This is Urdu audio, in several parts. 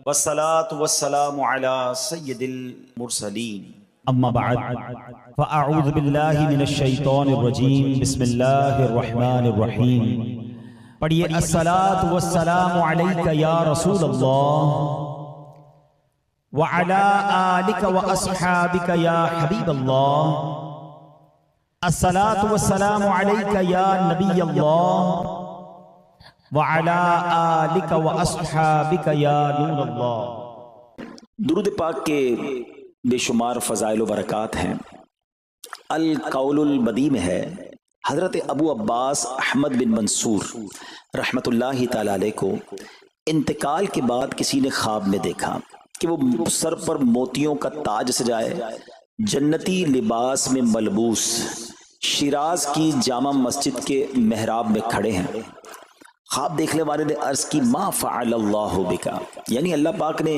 والصلاة والسلام على سید المرسلین اما بعد فاعوذ باللہ من الشیطان الرجیم بسم اللہ الرحمن الرحیم پڑھیے الصلاة والسلام علیک یا رسول اللہ وعلی آلک واصحابک یا حبیب اللہ الصلاة والسلام علیک یا نبی اللہ وعلی آلک واصحابک یا نور اللہ۔ درود پاک کے بے شمار فضائل و برکات ہیں۔ القول البدی میں ہے، حضرت ابو عباس احمد بن منصور رحمت اللہ تعالی علیہ کو انتقال کے بعد کسی نے خواب میں دیکھا کہ وہ سر پر موتیوں کا تاج سجائے، جنتی لباس میں ملبوس، شیراز کی جامع مسجد کے محراب میں کھڑے ہیں۔ خواب دیکھنے والے نے عرض کی ما فعل اللہ بکا، یعنی اللہ پاک نے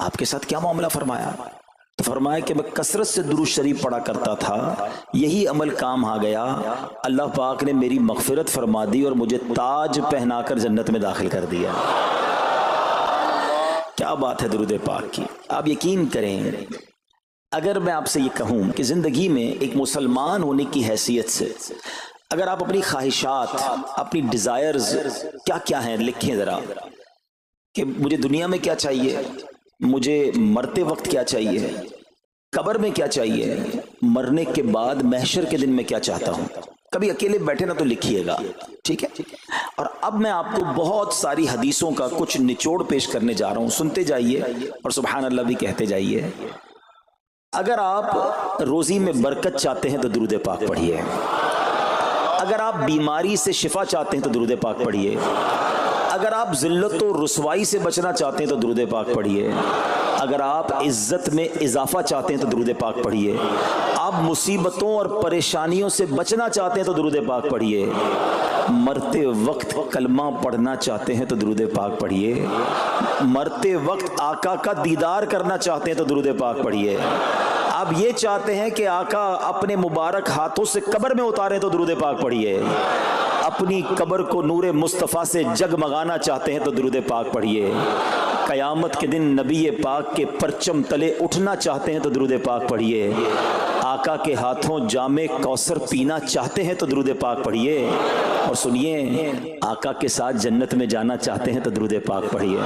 آپ کے ساتھ کیا معاملہ فرمایا؟ تو فرمایا کہ میں کثرت سے درود شریف پڑھا کرتا تھا، یہی عمل کام آ گیا، اللہ پاک نے میری مغفرت فرما دی اور مجھے تاج پہنا کر جنت میں داخل کر دیا۔ کیا بات ہے درود پاک کی! آپ یقین کریں، اگر میں آپ سے یہ کہوں کہ زندگی میں ایک مسلمان ہونے کی حیثیت سے اگر آپ اپنی خواہشات، اپنی ڈیزائرز کیا کیا ہیں لکھیں ذرا، کہ مجھے دنیا میں کیا چاہیے، مجھے مرتے وقت کیا چاہیے، قبر میں کیا چاہیے، مرنے کے بعد محشر کے دن میں کیا چاہتا ہوں، کبھی اکیلے بیٹھے نہ تو لکھیے گا، ٹھیک ہے؟ اور اب میں آپ کو بہت ساری حدیثوں کا کچھ نچوڑ پیش کرنے جا رہا ہوں، سنتے جائیے اور سبحان اللہ بھی کہتے جائیے۔ اگر آپ روزی میں برکت چاہتے ہیں تو درود پاک پڑھیے، اگر آپ بیماری سے شفا چاہتے ہیں تو درود پاک پڑھیے، اگر آپ ذلت و رسوائی سے بچنا چاہتے ہیں تو درود پاک پڑھیے، اگر آپ عزت میں اضافہ چاہتے ہیں تو درود پاک پڑھیے، آپ مصیبتوں اور پریشانیوں سے بچنا چاہتے ہیں تو درود پاک پڑھیے، مرتے وقت کلمہ پڑھنا چاہتے ہیں تو درود پاک پڑھیے، مرتے وقت آقا کا دیدار کرنا چاہتے ہیں تو درود پاک پڑھیے، آپ یہ چاہتے ہیں کہ آقا اپنے مبارک ہاتھوں سے قبر میں اتاریں تو درود پاک پڑھیے، اپنی قبر کو نور مصطفیٰ سے جگمگانا چاہتے ہیں تو درود پاک پڑھیے، قیامت کے دن نبی پاک کے پرچم تلے اٹھنا چاہتے ہیں تو درود پاک پڑھیے، آقا کے ہاتھوں جام کوثر پینا چاہتے ہیں تو درود پاک پڑھیے، اور سنیے آقا کے ساتھ جنت میں جانا چاہتے ہیں تو درود پاک پڑھیے،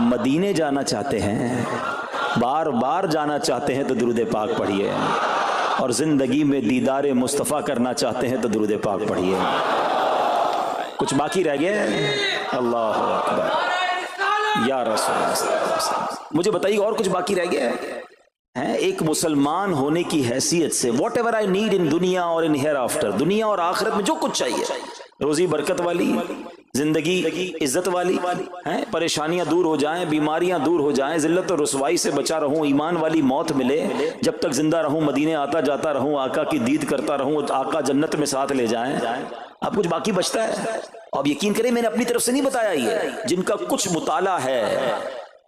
مدینے جانا چاہتے ہیں، بار بار جانا چاہتے ہیں تو درود پاک پڑھیے، اور زندگی میں دیدار مصطفیٰ کرنا چاہتے ہیں تو درود پاک پڑھیے۔ کچھ باقی رہ گیا؟ اللہ اکبر یا رسول اللہ، مجھے بتائیے اور کچھ باقی رہ گیا ہے؟ ایک مسلمان ہونے کی حیثیت سے what ever I need in دنیا اور ان ہیئر آفٹر، دنیا اور آخرت میں جو کچھ چاہیے، روزی برکت والی، زندگی عزت والی، پریشانیاں دور ہو جائیں، بیماریاں دور ہو جائیں، ذلت اور رسوائی سے بچا رہوں، ایمان والی موت ملے، جب تک زندہ رہوں مدینے آتا جاتا رہوں، آقا کی دید کرتا رہوں، آقا جنت میں ساتھ لے جائیں۔ اب کچھ باقی بچتا ہے؟ اب یقین کریں میں نے اپنی طرف سے نہیں بتایا، یہ جن کا کچھ مطالعہ ہے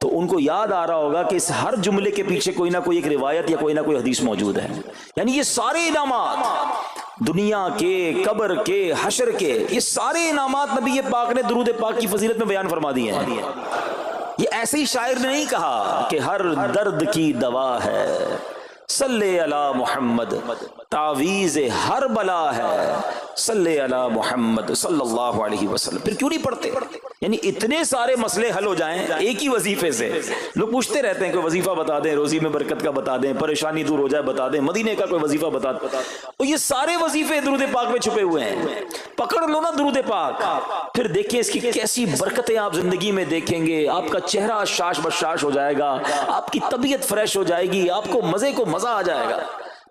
تو ان کو یاد آ رہا ہوگا کہ اس ہر جملے کے پیچھے کوئی نہ کوئی ایک روایت یا کوئی نہ کوئی حدیث موجود ہے، یعنی یہ سارے انعامات دنیا کے، قبر کے، حشر کے، یہ سارے انعامات نبی پاک نے درود پاک کی فضیلت میں بیان فرما دیے ہیں۔ یہ ایسے ہی شاعر نے نہیں کہا کہ ہر درد کی دوا ہے، صلی علی محمد، تعویذ ہر بلا ہے، صلی علی محمد صلی اللہ علیہ وسلم۔ پھر کیوں نہیں پڑھتے؟ یعنی اتنے سارے مسئلے حل ہو جائیں ایک ہی وظیفے سے۔ لوگ پوچھتے رہتے ہیں کوئی وظیفہ بتا دیں، روزی میں برکت کا بتا دیں، پریشانی دور ہو جائے بتا دیں، مدینے کا کوئی وظیفہ بتا دیں، اور یہ سارے وظیفے درود پاک میں چھپے ہوئے ہیں۔ پکڑ لو نا درود پاک، پھر دیکھیں اس کی کیسی برکتیں آپ زندگی میں دیکھیں گے، آپ کا چہرہ شاش بشاش ہو جائے گا، آپ کی طبیعت فریش ہو جائے گی، آپ کو مزے کو مزہ آ جائے گا۔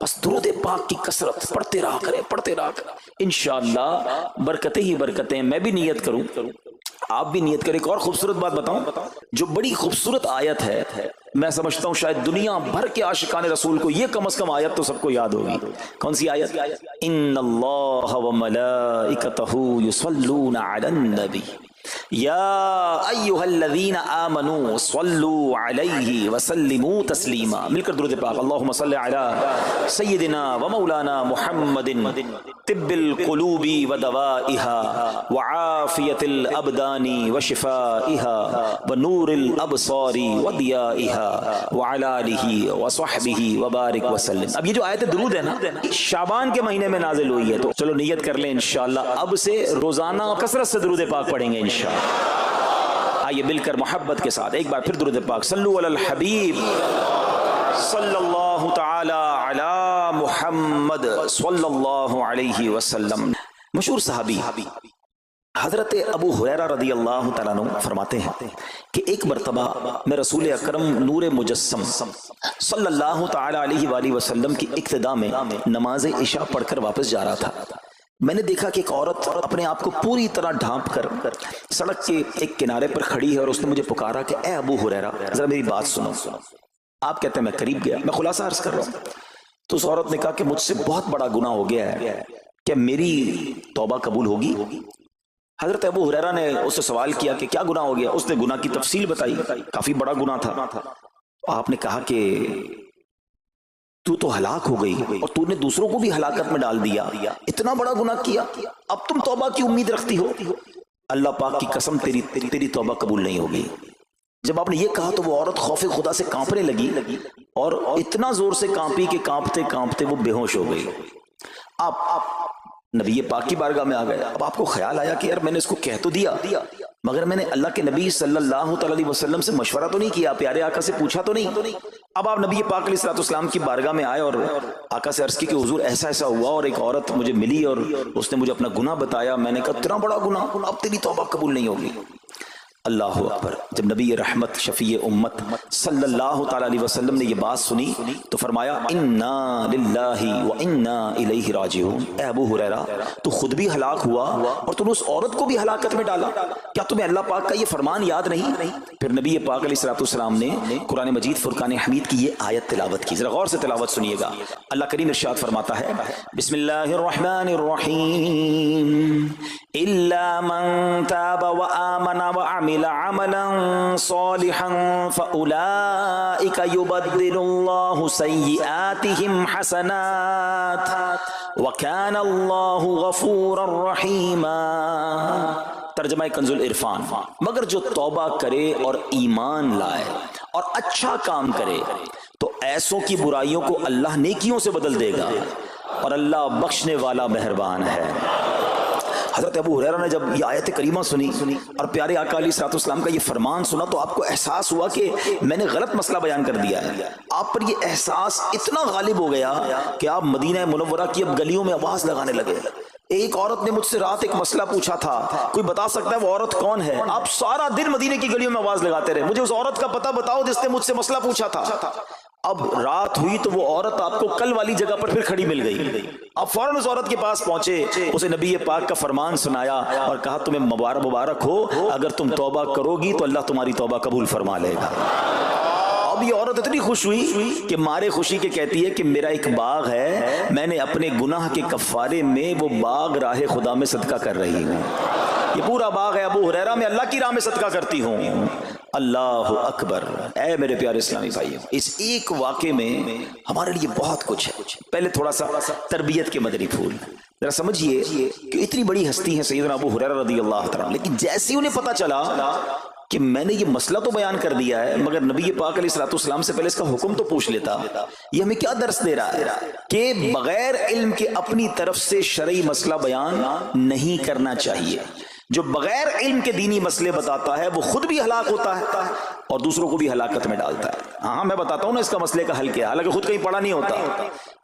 بس درود پاک کی کثرت پڑھتے رہا کریں، پڑھتے رہا کریں، انشاءاللہ برکتیں ہی برکتیں۔ میں بھی نیت کروں، آپ بھی نیت کریں۔ ایک اور خوبصورت بات بتاؤں، جو بڑی خوبصورت آیت ہے، میں سمجھتا ہوں شاید دنیا بھر کے عاشقان رسول کو یہ کم از کم آیت تو سب کو یاد ہوگی۔ کون سی آیت؟ ان اللہ وملائکتہ یصلون علی النبی یا ایھا الذین آمنوا صلوا علیہ وسلموا تسلیما. مل کر درود پاک. اللہم صل علی سیدنا و مولانا محمد طب القلوب ودوائها وعافیت الابدان وشفائها ونور الابصار وضیائها وعلی آلہ وصحبہ وبارک وسلم. اب یہ جو آیت درود ہے نا شعبان کے مہینے میں نازل ہوئی ہے، تو چلو نیت کر لیں انشاءاللہ اب سے روزانہ کثرت سے درود پاک پڑھیں گے انشاءاللہ. آئیے مل کر محبت کے ساتھ ایک بار پھر درود پاک. صلو علی الحبیب صلی اللہ تعالی علی محمد صلی اللہ علیہ وسلم. مشہور صحابی حضرت ابو ہریرہ رضی اللہ تعالیٰ عنہ فرماتے ہیں کہ ایک مرتبہ میں رسول اکرم نور مجسم صلی اللہ تعالی علیہ وآلہ وسلم کی اقتداء میں نماز عشاء پڑھ کر واپس جا رہا تھا. میں نے دیکھا کہ ایک عورت اپنے آپ کو پوری طرح ڈھانپ کر سڑک کے ایک کنارے پر کھڑی ہے اور اس نے مجھے پکارا کہ اے ابو ہریرہ ذرا میری بات سنو. آپ کہتے ہیں میں قریب گیا. میں خلاصہ عرض کر رہا ہوں. تو اس عورت نے کہا کہ مجھ سے بہت بڑا گناہ ہو گیا ہے، کیا میری توبہ قبول ہوگی؟ حضرت ابو ہریرہ نے اس سے سوال کیا کہ کیا گناہ ہو گیا؟ اس نے گناہ کی تفصیل بتائی. کافی بڑا گناہ تھا. آپ نے کہا کہ تو ہلاک ہو گئی اور تو نے دوسروں کو بھی ہلاکت میں ڈال دیا. اتنا بڑا گناہ کیا، اب تم توبہ کی امید رکھتی ہو؟ اللہ پاک کی قسم تیری توبہ قبول نہیں ہوگی. جب آپ نے یہ کہا تو وہ عورت خوف خدا سے کانپنے لگی اور اتنا زور سے کانپی کہ کانپتے کانپتے وہ بے ہوش ہو گئی. آپ نبی پاک کی بارگاہ میں آ گئے. اب آپ کو خیال آیا کہ یار میں نے اس کو کہہ تو دیا مگر میں نے اللہ کے نبی صلی اللہ علیہ وسلم سے مشورہ تو نہیں کیا، پیارے آقا سے پوچھا تو نہیں. اب آپ نبی پاک علیہ الصلوۃ والسلام کی بارگاہ میں آئے اور آقا سے عرض کی کہ حضور ایسا ہوا اور ایک عورت مجھے ملی اور اس نے مجھے اپنا گناہ بتایا. میں نے کہا اتنا بڑا گناہ، اب تیری توبہ قبول نہیں ہوگی. اللہ اکبر. جب نبی رحمت شفیع امت صلی اللہ تعالی علیہ وسلم نے یہ بات سنی تو فرمایا انا للہ و انا الیہ راجعون. اے ابو ہریرہ تو خود بھی ہلاک ہوا اور تم نے اس عورت کو بھی ہلاکت میں ڈالا، کیا تمہیں اللہ پاک کا یہ فرمان یاد نہیں؟ پھر نبی پاک علیہ الصلوۃ والسلام نے قرآن مجید فرقان حمید کی یہ آیت تلاوت کی. ذرا غور سے تلاوت سنیے گا. اللہ کریم ارشاد فرماتا ہے بسم اللہ الرحمن الرحیم الا من تاب وآمن وعمل عملا صالحا فأولئك يبدل الله سيئاتهم حسنات وكان الله غفورا رحيما. ترجمہ کنز العرفان. مگر جو توبہ کرے اور ایمان لائے اور اچھا کام کرے تو ایسوں کی برائیوں کو اللہ نیکیوں سے بدل دے گا اور اللہ بخشنے والا مہربان ہے. حضرت ابو ہریرہ نے جب یہ آیت کریمہ سنی اور پیارے آقا علیہ الصلوۃ والسلام کا یہ فرمان سنا تو آپ کو احساس ہوا کہ میں نے غلط مسئلہ بیان کر دیا ہے. آپ پر یہ احساس اتنا غالب ہو گیا کہ آپ مدینہ منورہ کی اب گلیوں میں آواز لگانے لگے. ایک عورت نے مجھ سے رات ایک مسئلہ پوچھا تھا، کوئی بتا سکتا ہے وہ عورت کون ہے؟ آپ سارا دن مدینے کی گلیوں میں آواز لگاتے رہے مجھے اس عورت کا پتہ بتاؤ جس نے مجھ سے مسئلہ پوچھا تھا. اب رات ہوئی تو وہ عورت آپ کو کل والی جگہ پر پھر کھڑی مل گئی. آپ فوراً اس عورت کے پاس پہنچے، اسے نبی پاک کا فرمان سنایا اور کہا تمہیں مبارک ہو، اگر تم توبہ کرو گی تو اللہ تمہاری توبہ قبول فرما لے گا. اب یہ عورت اتنی خوش ہوئی کہ مارے خوشی کے کہتی ہے کہ میرا ایک باغ ہے، میں نے اپنے گناہ کے کفارے میں وہ باغ راہ خدا میں صدقہ کر رہی ہوں. یہ پورا باغ ہے ابو ہریرہ میں اللہ کی راہ میں صدقہ کرتی ہوں. اللہ اکبر. اے میرے پیارے اسلامی بھائیوں، اس ایک واقعے میں ہمارے لیے بہت کچھ ہے. پہلے تھوڑا سا تربیت کے مدنی پھول. ذرا سمجھیے کہ اتنی بڑی ہستی ہے سیدنا ابو ہریرہ رضی اللہ تعالیٰ، لیکن جیسے انہیں پتا چلا کہ میں نے یہ مسئلہ تو بیان کر دیا ہے مگر نبی پاک علیہ الصلوۃ والسلام سے پہلے اس کا حکم تو پوچھ لیتا، یہ ہمیں کیا درس دے رہا ہے کہ بغیر علم کے اپنی طرف سے شرعی مسئلہ بیان نہیں کرنا چاہیے. جو بغیر علم کے دینی مسئلے بتاتا ہے وہ خود بھی ہلاک ہوتا ہے اور دوسروں کو بھی ہلاکت میں ڈالتا ہے. ہاں میں بتاتا ہوں نا اس کا مسئلے کا حل کیا، حالانکہ خود کہیں پڑھا نہیں ہوتا.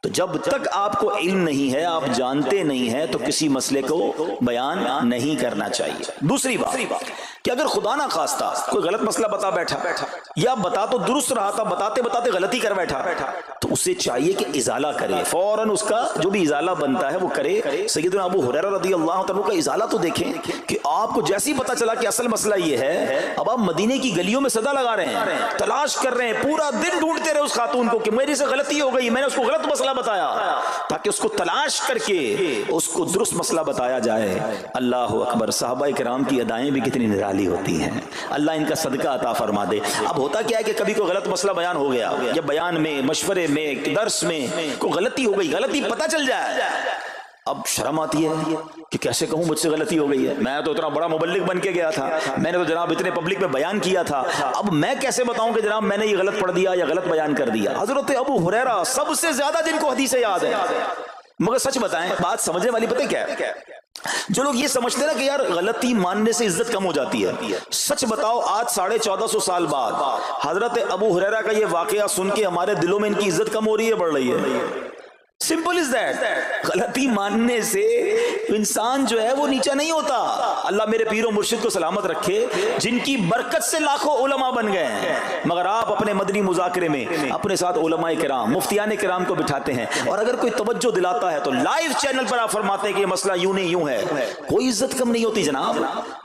تو جب تک آپ کو علم نہیں ہے، آپ جانتے نہیں ہیں، تو کسی مسئلے کو بیان نہیں کرنا چاہیے. دوسری بات کہ اگر خدا نہ خواستہ کوئی غلط مسئلہ بتا بیٹھا یا بتا تو درست رہا تھا، بتاتے بتاتے غلطی کر بیٹھا، تو اسے چاہیے کہ ازالہ کرے، فوراً اس کا جو بھی ازالہ بنتا ہے وہ کرے. سیدنا ابو ہریرہ رضی اللہ عنہ کا ازالہ تو دیکھیں کہ آپ کو جیسے ہی پتا چلا کہ اصل مسئلہ یہ ہے، اب آپ مدینے کی گلیوں میں صدا لگا رہے ہیں، تلاش کر رہے ہیں، پورا دن ڈھونڈتے رہے اس خاتون کو کہ میری سے غلطی ہو گئی، میں نے اس کو غلط مسئلہ بتایا، تاکہ اس کو تلاش کر کے اس کو درست مسئلہ بتایا جائے. اللہ اکبر. صحابہ کرام کی ادائیں بھی کتنی نرالی والی ہوتی ہیں، اللہ ان کا صدقہ عطا فرما دے۔ اب ہوتا کیا ہے کہ کبھی کوئی غلط مسئلہ بیان ہو گیا یا بیان میں، مشورے میں، درس میں کوئی غلطی ہو گئی، غلطی پتہ چل جائے، اب شرم آتی ہے کہ کیسے کہوں مجھ سے غلطی ہو گئی ہے، میں تو اتنا بڑا مبلغ بن کے گیا تھا، میں نے تو جناب اتنے پبلک میں بیان کیا تھا، اب میں کیسے بتاؤں کہ جناب میں نے یہ غلط پڑھ دیا یا غلط بیان کر دیا۔ حضرت ابو ہریرہ سب سے زیادہ جن کو حدیثیں یاد ہے، مگر سچ بتائیں بات سمجھنے والی پتہ کیا ہے، جو لوگ یہ سمجھتے ہیں نا کہ یار غلطی ماننے سے عزت کم ہو جاتی ہے، سچ بتاؤ آج 1450 سال بعد حضرت ابو ہریرہ کا یہ واقعہ سن کے ہمارے دلوں میں ان کی عزت کم ہو رہی ہے، بڑھ رہی ہے؟ Simple is that. غلطی ماننے سے انسان جو ہے وہ نیچا نہیں ہوتا۔ اللہ میرے پیر و مرشد کو سلامت رکھے، جن کی برکت سے لاکھوں علماء بن گئے ہیں، مگر آپ اپنے مدنی مذاکرے میں اپنے ساتھ علماء کرام، مفتیان کرام کو بٹھاتے ہیں، اور اگر کوئی توجہ دلاتا ہے تو لائیو چینل پر آپ فرماتے ہیں کہ یہ مسئلہ یوں نہیں یوں ہے، کوئی عزت کم نہیں ہوتی جناب۔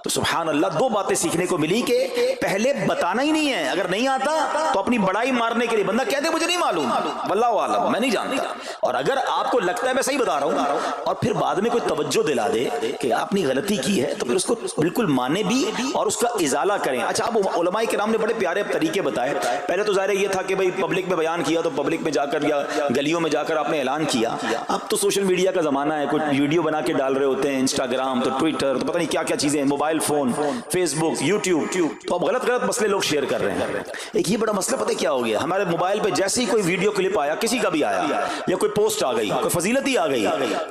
تو سبحان اللہ، دو باتیں سیکھنے کو ملی کہ پہلے بتانا ہی نہیں ہے، اگر نہیں آتا تو اپنی بڑائی مارنے کے لیے بندہ کہہ دے مجھے نہیں معلوم، واللہ عالم میں نہیں جانتا، اور اگر آپ کو لگتا ہے میں صحیح بتا رہا ہوں اور پھر بعد میں کوئی توجہ دلا دے کہ آپ نے غلطی کی ہے تو پھر اس کو بالکل مانے بھی اور اس کا ازالہ کریں۔ اچھا، اب علماء کرام نے بڑے پیارے طریقے بتائے۔ پہلے تو ظاہر یہ تھا کہ بھائی پبلک میں بیان کیا تو پبلک میں جا کر یا گلیوں میں جا کر آپ نے اعلان کیا، اب تو سوشل میڈیا کا زمانہ ہے، کوئی ویڈیو بنا کے ڈال رہے ہوتے ہیں، انسٹاگرام تو ٹویٹر تو پتہ نہیں کیا کیا چیزیں، موبائل فون، فیس بک، یوٹیوب، تو اب غلط غلط مسئلے لوگ شیئر کر رہے ہیں۔ ایک یہ بڑا مسئلہ پتہ کیا ہو گیا، ہمارے موبائل پہ جیسے ہی کوئی ویڈیو کلپ آیا، کسی کا بھی آیا یا کوئی پوسٹ آ گئی، کوئی فضیلت ہی آ گئی،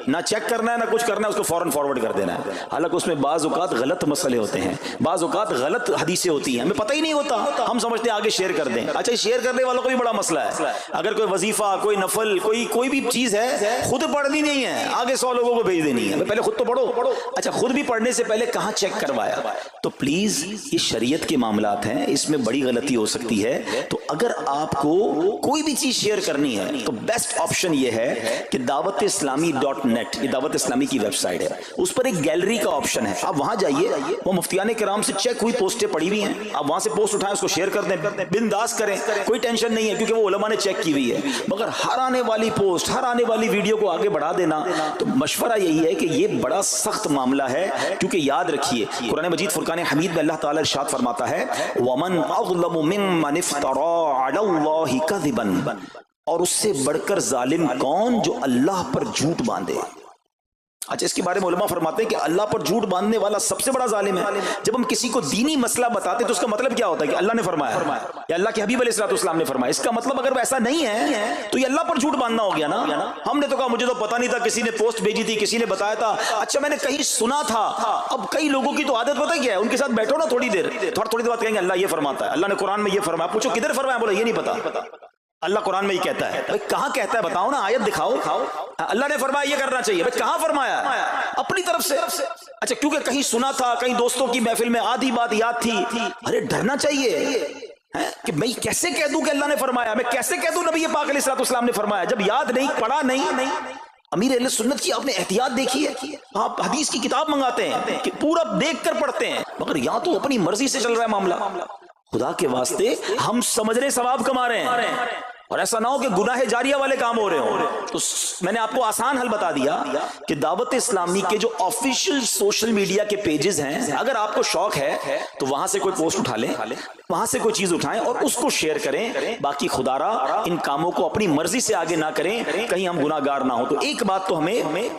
نہ چیک کرنا ہے نہ کچھ کرنا ہے، اس کو فوراً فارورڈ کر دینا ہے، حالانکہ اس میں بعض اوقات غلط مسئلے ہوتے ہیں، بعض اوقات غلط حدیثیں ہوتی ہیں، ہمیں پتہ ہی نہیں ہوتا، ہم سمجھتے ہیں آگے شیئر کر دیں۔ اچھا، شیئر کرنے والوں کا بھی بڑا مسئلہ ہے، اگر کوئی وظیفہ، کوئی نفل، کوئی بھی چیز ہے، خود پڑھنی نہیں ہے، آگے 100 لوگوں کو بھیج دینی ہے، پہلے خود تو پڑھو۔ اچھا، خود بھی پڑھنے سے پہلے کہاں چیک کروایا؟ تو پلیز یہ شریعت کے معاملات ہیں، اس میں بڑی غلطی ہو سکتی ہے، تو اگر آپ کو کوئی بھی چیز شیئر کرنی ہے تو بیسٹ آپشن یہ ہے کہ دعوت اسلامی .net، یہ دعوت اسلامی کی ویب سائٹ ہے، اس پر ایک گیلری کا آپشن ہے، آپ وہاں جائیے، وہ مفتیان کرام سے چیک ہوئی پوسٹیں پڑی ہوئی ہیں، آپ وہاں سے پوسٹ اٹھائیں، اس کو شیئر کر دیں، بنداز کریں، کوئی ٹینشن نہیں ہے، کیونکہ وہ علماء نے چیک کی ہوئی ہے۔ مگر ہر آنے والی پوسٹ، ہر آنے والی ویڈیو کو آگے بڑھا دینا، تو مشورہ یہی ہے کہ یہ بڑا سخت معاملہ ہے، کیونکہ یاد رکھیے قرآن مجید فرقان حمید میں اللہ تعالیٰ ارشاد فرماتا ہے وَمَنْ أَظْلَمُ مِمَّنِ افْتَرَىٰ عَلَى اللَّهِ كَذِبًا، اور اس سے بڑھ کر ظالم کون جو اللہ پر جھوٹ باندھے۔ اچھا، اس کے بارے میں علماء فرماتے ہیں کہ اللہ پر جھوٹ باندھنے والا سب سے بڑا ظالم ہے۔ جب ہم کسی کو دینی مسئلہ بتاتے تو اس کا مطلب کیا ہوتا ہے کہ اللہ نے فرمایا یا اللہ کے حبیب علیہ السلام نے فرمایا، اس کا مطلب اگر وہ ایسا نہیں ہے تو یہ اللہ پر جھوٹ باندھنا ہو گیا نا۔ ہم نے تو کہا مجھے تو پتہ نہیں تھا، کسی نے پوسٹ بھیجی تھی، کسی نے بتایا تھا، اچھا میں نے کہیں سنا تھا۔ اب کئی لوگوں کی تو عادت پتہ کیا ہے، ان کے ساتھ بیٹھو نا تھوڑی دیر بعد کہیں گے اللہ یہ فرماتا ہے، اللہ نے قرآن میں یہ فرمایا، پوچھو کدھر فرمایا، بولا یہ نہیں پتا، اللہ قرآن میں یہ کہتا ہے۔ کہاں کہتا ہے بتاؤ نا، آیت دکھاؤ، اللہ نے فرمایا یہ کرنا چاہیے، کہاں فرمایا؟ اپنی طرف سے۔ اچھا، کیونکہ کہیں سنا تھا، کہیں دوستوں کی محفل میں آدھی بات یاد تھی، ارے ڈرنا چاہیے کہ میں کیسے کہہ دوں کہ اللہ نے فرمایا، میں کیسے کہہ دوں نبی پاک علیہ السلام نے فرمایا، جب یاد نہیں، پڑھا نہیں۔ امیر اہل سنت کی آپ نے احتیاط دیکھی ہے، آپ حدیث کی کتاب منگاتے ہیں کہ پورا دیکھ کر پڑھتے ہیں، مگر یہاں تو اپنی مرضی سے چل رہا ہے معاملہ۔ خدا کے واسطے ہم سمجھ رہے ثواب کما رہے ہیں، اور ایسا نہ ہو کہ گناہ جاریہ والے کام ہو رہے ہوں۔ تو میں نے آپ کو آسان حل بتا دیا کہ دعوت اسلامی کے جو آفیشیل سوشل میڈیا کے پیجز ہیں، اگر آپ کو شوق ہے تو وہاں سے کوئی پوسٹ اٹھا لیں، وہاں سے کوئی چیز اٹھائیں اور اس کو شیئر کریں، باقی خدا را ان کاموں کو اپنی مرضی سے آگے نہ کریں، کہیں ہم گناہ گار نہ ہوں۔ تو ایک بات تو ہمیں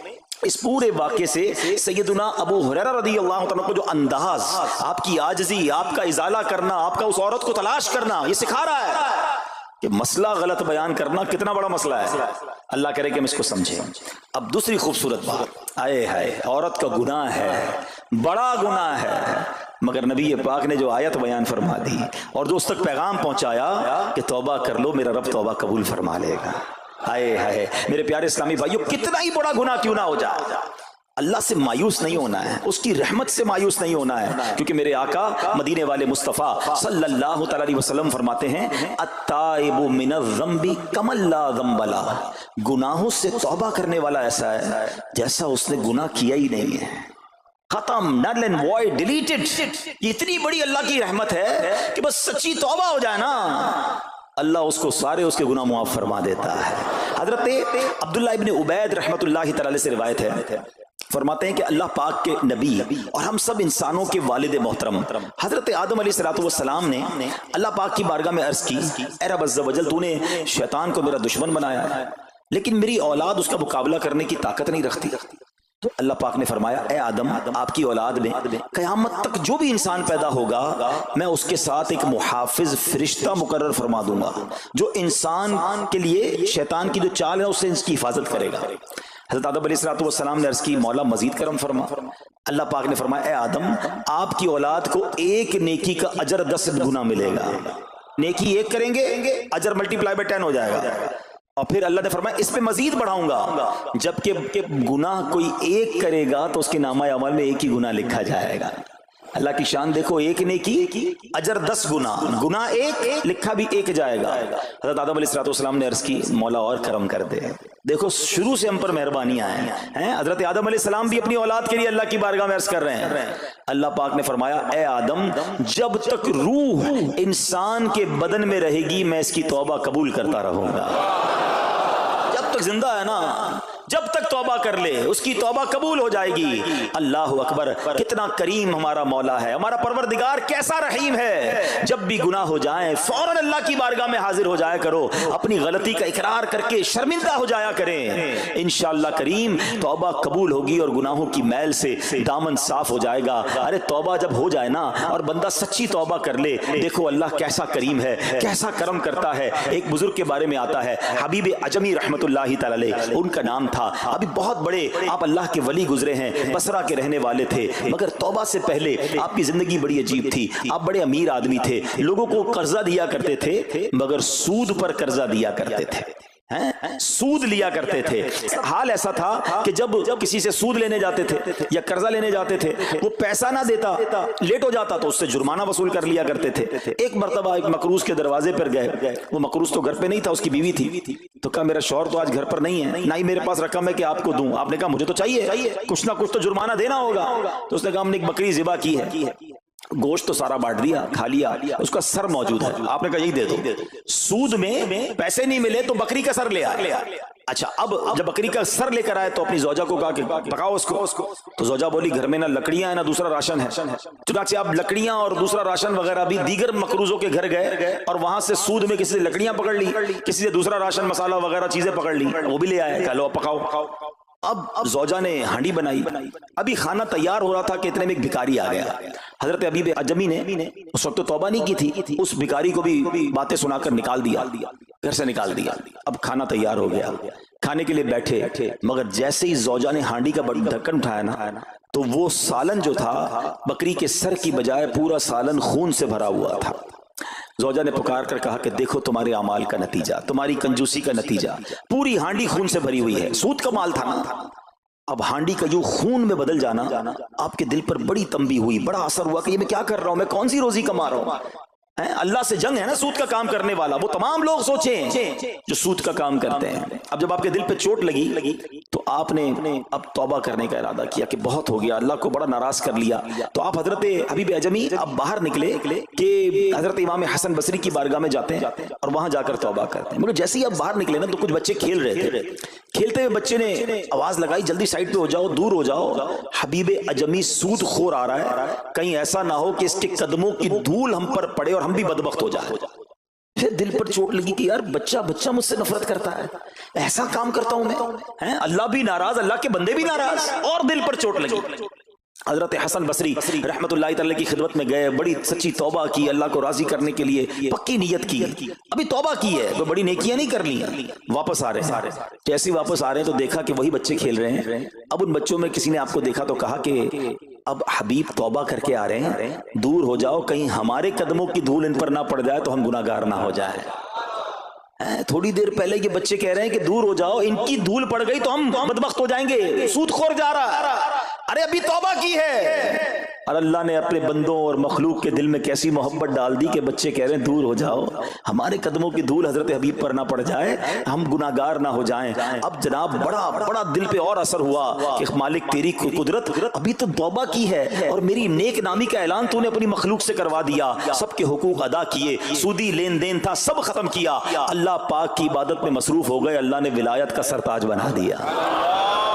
اس پورے واقعے سے سیدنا ابو ہریرہ رضی اللہ تعالیٰ کو جو انداز، آپ کی عاجزی، آپ کا ازالہ کرنا، آپ کا اس عورت کو تلاش کرنا، یہ سکھا رہا ہے کہ مسئلہ غلط بیان کرنا کتنا بڑا مسئلہ ہے۔ اللہ کرے کہ ہم اس کو سمجھیں۔ اب دوسری خوبصورت بات، آئے ہائے، عورت کا گناہ ہے، بڑا گناہ ہے، مگر نبی پاک نے جو آیت بیان فرما دی اور جو اس تک پیغام پہنچایا کہ توبہ کر لو، میرا رب توبہ قبول فرما لے گا۔ آئے ہائے میرے پیارے اسلامی بھائیو، کتنا ہی بڑا گناہ کیوں نہ ہو جائے، اللہ سے مایوس نہیں ہونا ہے، اس کی رحمت سے مایوس نہیں ہونا ہے، کیونکہ میرے آقا مدینے والے مصطفیٰ صلی اللہ تعالی علیہ وسلم فرماتے ہیں التائب من الذنب کمن لا ذنب لہ، گناہوں سے توبہ کرنے والا ایسا ہے جیسا اس نے گناہ کیا ہی نہیں ہے، ختم، نل اینڈ وائڈ، ڈیلیٹڈ۔ یہ اتنی بڑی اللہ کی رحمت ہے کہ بس سچی توبہ ہو جائے نا، اللہ اس کو سارے اس کے گناہ معاف فرما دیتا ہے۔ حضرت عبداللہ ابن عبید رحمت اللہ تعالی سے روایت ہے، فرماتے ہیں کہ اللہ پاک کے نبی اور ہم سب انسانوں کے والد محترم حضرت آدم علیہ السلام نے اللہ پاک کی بارگاہ میں عرض کی، اے رب عز و جل، تو نے شیطان کو میرا دشمن بنایا ہے لیکن میری اولاد اس کا مقابلہ کرنے کی طاقت نہیں رکھتی۔ تو اللہ پاک نے فرمایا، اے آدم، آپ کی اولاد میں قیامت تک جو بھی انسان پیدا ہوگا میں اس کے ساتھ ایک محافظ فرشتہ مقرر فرما دوں گا جو انسان کے لیے شیطان کی جو چال ہے اس سے اس کی حفاظت کرے گا۔ حضرت آدم علیہ السلام نے عرض کی، مولا مزید کرم فرما۔ اللہ پاک نے فرمایا، اے آدم، آپ کی اولاد کو ایک نیکی کا اجر 10 گنا ملے گا۔ نیکی ایک کریں گے اجر ملٹیپلائی بائی 10 ہو جائے گا۔ اور پھر اللہ نے فرمایا اس پہ مزید بڑھاؤں گا، جبکہ گناہ کوئی ایک کرے گا تو اس کے نامہ عمل میں ایک ہی گناہ لکھا جائے گا۔ اللہ کی شان دیکھو، ایک نیکی اجر 10 گنا، گناہ ایک لکھا بھی ایک جائے گا۔ حضرت آدم علیہ السلام نے عرض کی، مولا اور کرم کر دے۔ دیکھو شروع سے ہم پر مہربانیاں ہیں۔ حضرت آدم علیہ السلام بھی اپنی اولاد کے لیے اللہ کی بارگاہ میں عرض کر رہے ہیں۔ اللہ پاک نے فرمایا، اے آدم، جب تک روح انسان کے بدن میں رہے گی میں اس کی توبہ قبول کرتا رہوں گا۔ جب تک زندہ ہے نا، جب تک توبہ کر لے اس کی توبہ قبول ہو جائے گی۔ اللہ اکبر، کتنا کریم ہمارا مولا ہے، ہمارا پروردگار کیسا رحیم ہے۔ جب بھی گناہ ہو جائیں فوراً اللہ کی بارگاہ میں حاضر ہو جایا کرو، اپنی غلطی کا اقرار کر کے شرمندہ ہو جایا کریں، انشاءاللہ کریم توبہ قبول ہوگی اور گناہوں کی میل سے دامن صاف ہو جائے گا۔ ارے توبہ جب ہو جائے نا اور بندہ سچی توبہ کر لے، دیکھو اللہ کیسا کریم ہے، کیسا کرم کرتا ہے۔ ایک بزرگ کے بارے میں آتا ہے، حبیب عجمی رحمت اللہ تعالی علیہ ان کا نام تھا۔ ابھی بہت بڑے آپ اللہ کے ولی گزرے ہیں، بصرہ کے رہنے والے تھے، مگر توبہ سے پہلے آپ کی زندگی بڑی عجیب تھی۔ آپ بڑے امیر آدمی تھے، لوگوں کو قرضہ دیا کرتے تھے مگر سود پر قرضہ دیا کرتے تھے، سود لیا کرتے تھے۔ حال ایسا تھا کہ جب کسی سے سود لینے جاتے تھے یا قرضہ لینے جاتے تھے، وہ پیسہ نہ دیتا، لیٹ ہو جاتا تو اس سے جرمانہ وصول کر لیا کرتے تھے۔ ایک مرتبہ ایک مقروض کے دروازے پر گئے، وہ مقروض تو گھر پہ نہیں تھا، اس کی بیوی تھی، تو کہا میرا شوہر تو آج گھر پر نہیں ہے، نہ ہی میرے پاس رقم ہے کہ آپ کو دوں۔ آپ نے کہا مجھے تو چاہیے، کچھ نہ کچھ تو جرمانہ دینا ہوگا۔ تو اس نے کہا ہم نے ایک بکری ذبح کی ہے، گوشت تو سارا بانٹ دیا، کھا لیا، اس کا سر موجود ہے۔ آپ نے کہا یہی دے دو۔ سود میں پیسے نہیں ملے تو بکری کا سر لے آیا۔ اچھا، اب جب بکری کا سر لے کر آئے تو اپنی زوجہ کو کہا کہ پکاؤ اس کو۔ تو زوجہ بولی گھر میں نہ لکڑیاں ہیں نہ دوسرا راشن ہے۔ چنانچہ اب لکڑیاں اور دوسرا راشن وغیرہ بھی دیگر مقروضوں کے گھر گئے اور وہاں سے سود میں کسی سے لکڑیاں پکڑ لی، کسی سے دوسرا راشن مسالہ وغیرہ چیزیں پکڑ لی، وہ بھی لے آئے، کہا لو پکاؤ۔ اب زوجہ نے ہانڈی بنائی، ابھی کھانا تیار ہو رہا تھا کہ اتنے میں ایک بھکاری آ گیا۔ حضرت حبیب عجمی نے اس وقت تو توبہ نہیں کی تھی، اس بھکاری کو بھی باتیں سنا کر نکال دیا، گھر سے نکال دیا۔ اب کھانا تیار ہو گیا، کھانے کے لیے بیٹھے، مگر جیسے ہی زوجہ نے ہانڈی کا ڈھکن اٹھایا نا تو وہ سالن جو تھا بکری کے سر کی بجائے پورا سالن خون سے بھرا ہوا تھا۔ زوجہ نے پکار کر کہا کہ دیکھو تمہارے اعمال کا نتیجہ، تمہاری کنجوسی کا نتیجہ، پوری ہانڈی خون سے بھری ہوئی ہے، سود کا مال تھا نا۔ اب ہانڈی کا یوں خون میں بدل جانا آپ کے دل پر بڑی تنبیہ ہوئی، بڑا اثر ہوا کہ یہ میں کیا کر رہا ہوں، میں کون سی روزی کما رہا ہوں۔ اللہ سے جنگ ہے نا سود کا کام کرنے والا، وہ تمام لوگ سوچیں جو سود کا کام کرتے ہیں۔ اب جب آپ کے دل پہ چوٹ لگی تو آپ نے اب توبہ کرنے کا ارادہ کیا کہ بہت ہو گیا، اللہ کو بڑا ناراض کر لیا۔ تو آپ حضرت حبیب عجمی اب باہر نکلے کہ حضرت امام حسن بصری کی بارگاہ میں جاتے ہیں اور وہاں جا کر توبہ کرتے ہیں۔ مگر جیسے ہی اب باہر نکلے نا تو کچھ بچے کھیل رہے تھے، کھیلتے ہوئے بچے نے آواز لگائی جلدی سائڈ پہ ہو جاؤ، دور ہو جاؤ، حبیب عجمی سود خور آ رہا ہے، کہیں ایسا نہ ہو کہ اس کے قدموں کی دھول ہم پر پڑے اور ہم بھی بدبخت ہو جائے۔ پھر دل پر چوٹ لگی کہ یار بچہ مجھ سے نفرت کرتا ہے، ایسا کام کرتا ہوں میں، اللہ بھی ناراض، اللہ کے بندے بھی ناراض، اور دل پر چوٹ لگی۔ حضرت حسن بصری رحمت اللہ تعالی کی خدمت میں گئے، بڑی سچی توبہ کی، اللہ کو راضی کرنے کے لیے پکی نیت کی، ابھی توبہ کی ہے تو بڑی نیکیاں نہیں کر لی، واپس آ رہے ہیں۔ جیسے واپس آ رہے ہیں تو دیکھا کہ وہی بچے کھیل رہے ہیں۔ اب ان بچوں میں کسی نے آپ کو دیکھا تو کہا کہ اب حبیب توبہ کر کے آ رہے ہیں، دور ہو جاؤ، کہیں ہمارے قدموں کی دھول ان پر نہ پڑ جائے تو ہم گناہگار نہ ہو جائے۔ تھوڑی دیر پہلے یہ بچے کہہ رہے ہیں کہ دور ہو جاؤ، ان کی دھول پڑ گئی تو ہم بدبخت ہو جائیں گے، سود خور جا رہا، ارے ابھی توبہ کی ہے۔ اور اللہ نے اپنے بندوں اور مخلوق کے دل میں کیسی محبت ڈال دی کہ بچے کہہ رہے ہیں دور ہو جاؤ، ہمارے قدموں کی دھول حضرت حبیب پر نہ پڑ جائے، ہم گناہگار نہ ہو جائیں۔ اب جناب بڑا دل پہ اور اثر ہوا کہ مالک تیری قدرت، ابھی تو توبہ کی ہے اور میری نیک نامی کا اعلان تو نے اپنی مخلوق سے کروا دیا، سب کے حقوق ادا کیے، سودی لین دین تھا سب ختم کیا، اللہ پاک کی عبادت میں مصروف ہو گئے، اللہ نے ولایت کا سرتاج بنا دیا۔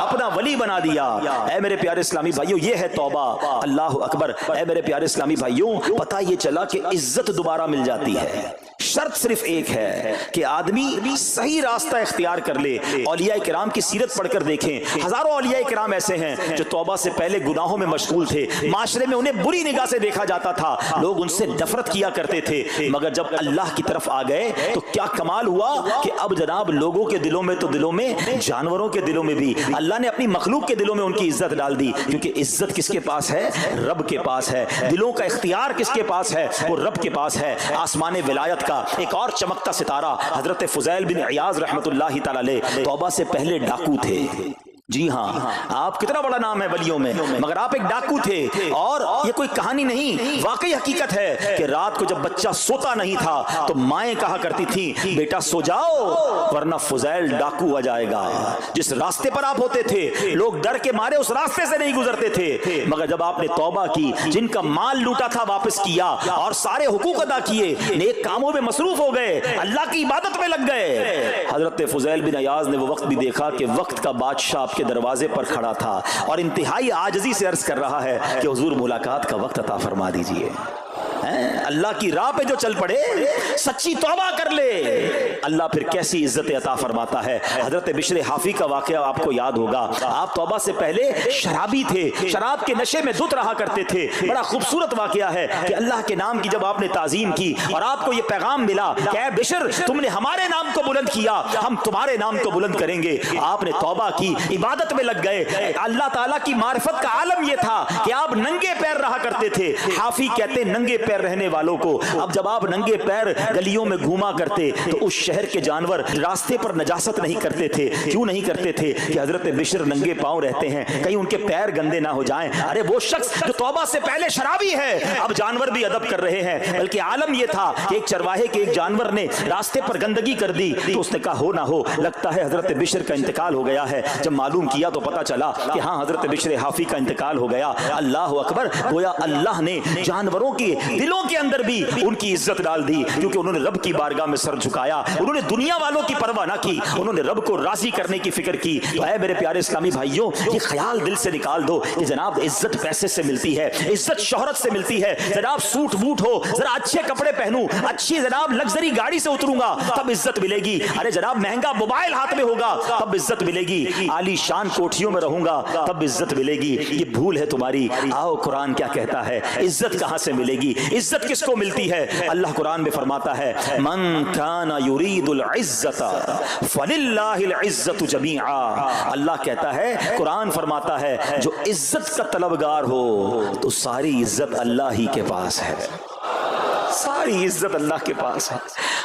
اپنا ولی بنا دیا۔ اے میرے پیارے اسلامی بھائیوں، یہ ہے توبہ۔ اللہ اکبر۔ اے میرے پیارے اسلامی بھائیوں، پتہ یہ چلا کہ عزت دوبارہ مل جاتی ہے، شرط صرف ایک ہے کہ آدمی صحیح راستہ اختیار کر لے۔ اولیاء کرام کی سیرت پڑھ کر دیکھیں، ہزاروں اولیاء کرام ایسے ہیں جو توبہ سے پہلے گناہوں میں مشغول تھے، معاشرے میں انہیں بری نگاہ سے دیکھا جاتا تھا، لوگ ان سے نفرت کیا کرتے تھے، مگر جب اللہ کی طرف آ گئے تو کیا کمال ہوا کہ اب جناب لوگوں کے دلوں میں تو دلوں میں، جانوروں کے دلوں میں بھی اللہ نے اپنی مخلوق کے دلوں میں ان کی عزت ڈال دی، کیونکہ عزت کس کے پاس ہے؟ رب کے پاس ہے۔ دلوں کا اختیار کس کے پاس ہے؟ وہ رب کے پاس ہے۔ آسمان ولایت کا ایک اور چمکتا ستارہ حضرت فضیل بن عیاض رحمت اللہ تعالی علیہ توبہ سے پہلے ڈاکو تھے۔ جی ہاں، آپ کتنا بڑا نام ہے ولیوں میں، مگر آپ ایک ڈاکو تھے، اور یہ کوئی کہانی نہیں، واقعی حقیقت ہے کہ رات کو جب بچہ سوتا نہیں تھا تو مائیں کہا کرتی تھیں بیٹا سو جاؤ ورنہ فضیل ڈاکو آ جائے گا۔ جس راستے پر آپ ہوتے تھے لوگ ڈر کے مارے اس راستے سے نہیں گزرتے تھے، مگر جب آپ نے توبہ کی، جن کا مال لوٹا تھا واپس کیا اور سارے حقوق ادا کیے، نیک کاموں میں مصروف ہو گئے، اللہ کی عبادت میں لگ گئے، حضرت فضیل بن عیاض نے وہ وقت بھی دیکھا کہ وقت کا بادشاہ کے دروازے پر کھڑا تھا اور انتہائی عاجزی سے عرض کر رہا ہے کہ حضور ملاقات کا وقت عطا فرما دیجئے۔ اللہ کی راہ پہ جو چل پڑے، سچی توبہ کر لے، اللہ پھر کیسی عزت عطا فرماتا ہے۔ حضرت بشر حافی کا واقعہ آپ کو یاد ہوگا، آپ توبہ سے پہلے شرابی تھے، شراب کے نشے میں دھت رہا کرتے تھے۔ بڑا خوبصورت واقعہ ہے کہ اللہ کے نام کی جب آپ نے تعظیم کی اور آپ کو یہ پیغام ملا کہ اے بشر تم نے ہمارے نام کو بلند کیا، ہم تمہارے نام کو بلند کریں گے، آپ نے توبہ کی، عبادت میں لگ گئے۔ اللہ تعالیٰ کی معرفت کا عالم یہ تھا کہ آپ ننگے پیر رہا کرتے تھے۔ حافی کہتے ننگے پیر رہنے والوں کو، اب جب آپ ننگے پیر گلیوں میں گھوما کرتے تو اس شہر کے جانور راستے پر نجاست نہیں کرتے تھے۔ کیوں نہیں کرتے تھے؟ کہ حضرت بشر ننگے پاؤں رہتے ہیں، کہیں ان کے پیر گندے نہ ہو جائیں۔ ارے وہ شخص جو توبہ سے پہلے شرابی ہے، اب جانور بھی ادب کر رہے ہیں، بلکہ عالم یہ تھا کہ ایک چرواہے کے ایک جانور نے راستے پر گندگی کر دی تو اس نے کہا ہو نہ ہو لگتا ہے حضرت بشر کا انتقال ہو گیا ہے۔ جب معلوم کیا تو پتا چلا کہ ہاں حضرت بشر حافی کا انتقال ہو گیا۔ اللہ اکبر، گویا اللہ نے جانوروں کے دلوں کے اندر بھی ان کی عزت ڈال دی، کیونکہ انہوں نے رب کی بارگاہ میں سر جھکایا، انہوں نے دنیا والوں کی پرواہ نہ کی، انہوں نے رب کو راضی کرنے کی فکر کی۔ اے میرے پیارے اسلامی بھائیوں، یہ خیال دل سے نکال دو کہ جناب عزت پیسے سے ملتی ہے، عزت شہرت سے ملتی ہے، جناب سوٹ بوٹ ہو، ذرا اچھے کپڑے پہنوں، اچھی جناب لگژری گاڑی سے اتروں گا تب عزت ملے گی، ارے جناب مہنگا موبائل ہاتھ میں ہوگا تب عزت ملے گی، عالی شان کوٹھیوں میں رہوں گا تب عزت ملے گی۔ یہ بھول ہے تمہاری۔ آؤ قرآن کیا کہتا ہے، عزت کہاں سے ملے گی، عزت کس کو ملتی ہے؟ اللہ قرآن میں فرماتا ہے من کان یرید العزت فللہ العزت جمیعا۔ اللہ کہتا ہے، قرآن فرماتا ہے جو عزت کا طلبگار ہو تو ساری عزت اللہ ہی کے پاس ہے، ساری عزت اللہ کے پاس ہے۔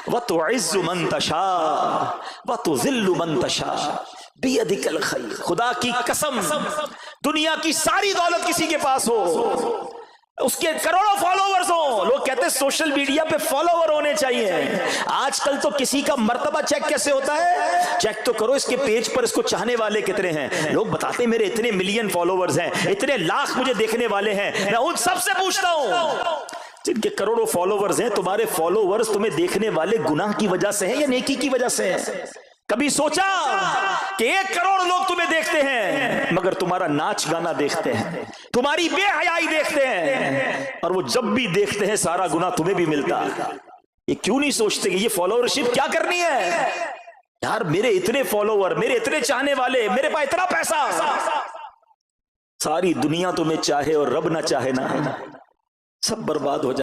وَتُعِزُّ مَن تَشَاءُ وَتُذِلُّ مَن تَشَاءُ بِيَدِكَ الْخَيْرُ۔ خدا کی قسم، دنیا کی ساری دولت کسی کے پاس ہو، اس کے کروڑوں فالوورز ہوں، لوگ کہتے ہیں سوشل میڈیا پہ فالوور ہونے چاہیے۔ آج کل تو کسی کا مرتبہ چیک کیسے ہوتا ہے؟ چیک تو کرو اس کے پیج پر اس کو چاہنے والے کتنے ہیں۔ لوگ بتاتے ہیں میرے اتنے ملین فالوورز ہیں، اتنے لاکھ مجھے دیکھنے والے ہیں۔ میں ان سب سے پوچھتا ہوں جن کے کروڑوں فالوورز ہیں، تمہارے فالوورز تمہیں دیکھنے والے گناہ کی وجہ سے ہیں یا نیکی کی وجہ سے ہیں؟ کبھی سوچا کہ 1 کروڑ لوگ تمہیں دیکھتے ہیں مگر تمہارا ناچ گانا دیکھتے ہیں، تمہاری بے حیائی دیکھتے ہیں، اور وہ جب بھی دیکھتے ہیں سارا گناہ تمہیں بھی ملتا ہے۔ یہ کیوں نہیں سوچتے کہ یہ فالوورشپ کیا کرنی ہے؟ یار میرے اتنے فالوور، میرے اتنے چاہنے والے، میرے پاس اتنا پیسہ، ساری دنیا تمہیں چاہے اور رب نہ چاہے نا، سب برباد ہو جائے۔